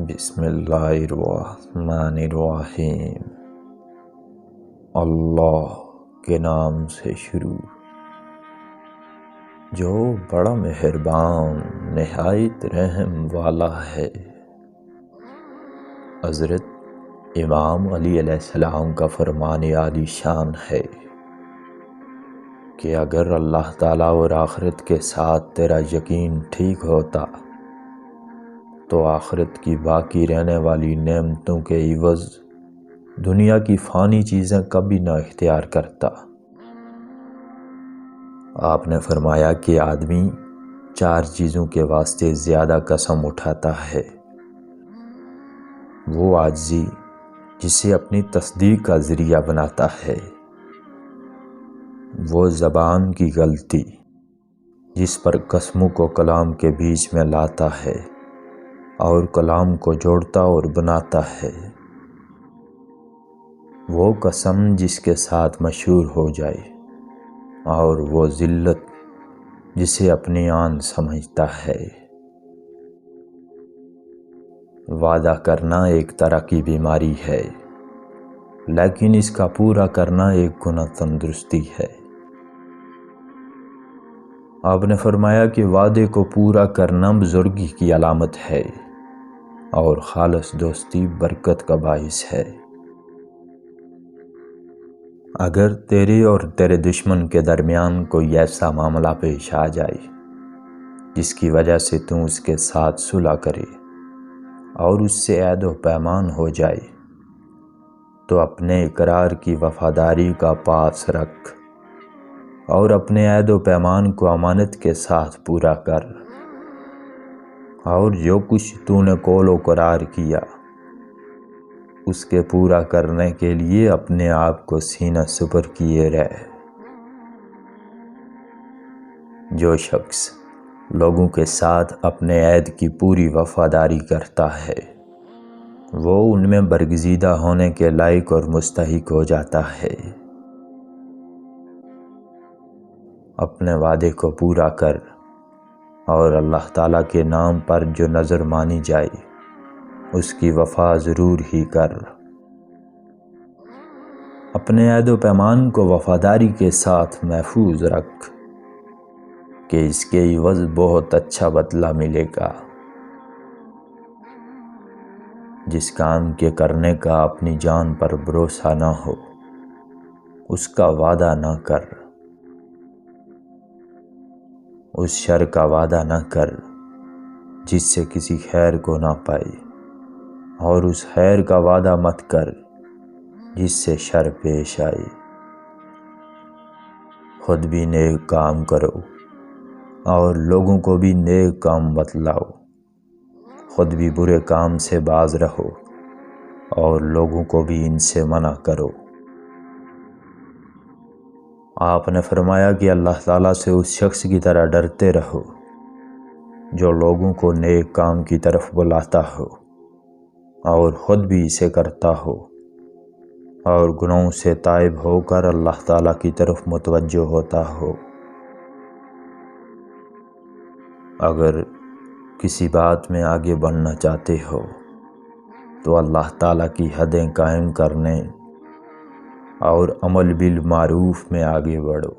بسم اللہ الرحمن الرحیم۔ اللہ کے نام سے شروع جو بڑا مہربان نہایت رحم والا ہے۔ حضرت امام علی علیہ السلام کا فرمان عالی شان ہے کہ اگر اللہ تعالیٰ اور آخرت کے ساتھ تیرا یقین ٹھیک ہوتا تو آخرت کی باقی رہنے والی نعمتوں کے عوض دنیا کی فانی چیزیں کبھی نہ اختیار کرتا۔ آپ نے فرمایا کہ آدمی 4 چیزوں کے واسطے زیادہ قسم اٹھاتا ہے۔ وہ عاجزی جسے اپنی تصدیق کا ذریعہ بناتا ہے، وہ زبان کی غلطی جس پر قسموں کو کلام کے بیچ میں لاتا ہے اور کلام کو جوڑتا اور بناتا ہے، وہ قسم جس کے ساتھ مشہور ہو جائے، اور وہ ذلت جسے اپنی آن سمجھتا ہے۔ وعدہ کرنا ایک طرح کی بیماری ہے، لیکن اس کا پورا کرنا ایک گناہ تندرستی ہے۔ آپ نے فرمایا کہ وعدے کو پورا کرنا بزرگی کی علامت ہے اور خالص دوستی برکت کا باعث ہے۔ اگر تیرے اور تیرے دشمن کے درمیان کوئی ایسا معاملہ پیش آ جائے جس کی وجہ سے تم اس کے ساتھ صلح کرے اور اس سے عہد و پیمان ہو جائے تو اپنے اقرار کی وفاداری کا پاس رکھ اور اپنے عہد و پیمان کو امانت کے ساتھ پورا کر، اور جو کچھ تو نے قول و قرار کیا اس کے پورا کرنے کے لیے اپنے آپ کو سینہ سپر کیے رہ۔ جو شخص لوگوں کے ساتھ اپنے عہد کی پوری وفاداری کرتا ہے وہ ان میں برگزیدہ ہونے کے لائق اور مستحق ہو جاتا ہے۔ اپنے وعدے کو پورا کر اور اللہ تعالیٰ کے نام پر جو نظر مانی جائے اس کی وفا ضرور ہی کر۔ اپنے عہد و پیمان کو وفاداری کے ساتھ محفوظ رکھ کہ اس کے عوض بہت اچھا بدلہ ملے گا۔ جس کام کے کرنے کا اپنی جان پر بھروسہ نہ ہو اس کا وعدہ نہ کر۔ اس شر کا وعدہ نہ کر جس سے کسی خیر کو نہ پائے، اور اس خیر کا وعدہ مت کر جس سے شر پیش آئے۔ خود بھی نیک کام کرو اور لوگوں کو بھی نیک کام بتلاؤ۔ خود بھی برے کام سے باز رہو اور لوگوں کو بھی ان سے منع کرو۔ آپ نے فرمایا کہ اللہ تعالیٰ سے اس شخص کی طرح ڈرتے رہو جو لوگوں کو نیک کام کی طرف بلاتا ہو اور خود بھی اسے کرتا ہو، اور گناہوں سے تائب ہو کر اللہ تعالیٰ کی طرف متوجہ ہوتا ہو۔ اگر کسی بات میں آگے بڑھنا چاہتے ہو تو اللہ تعالیٰ کی حدیں قائم کرنے اور عمل بالمعروف میں آگے بڑھو۔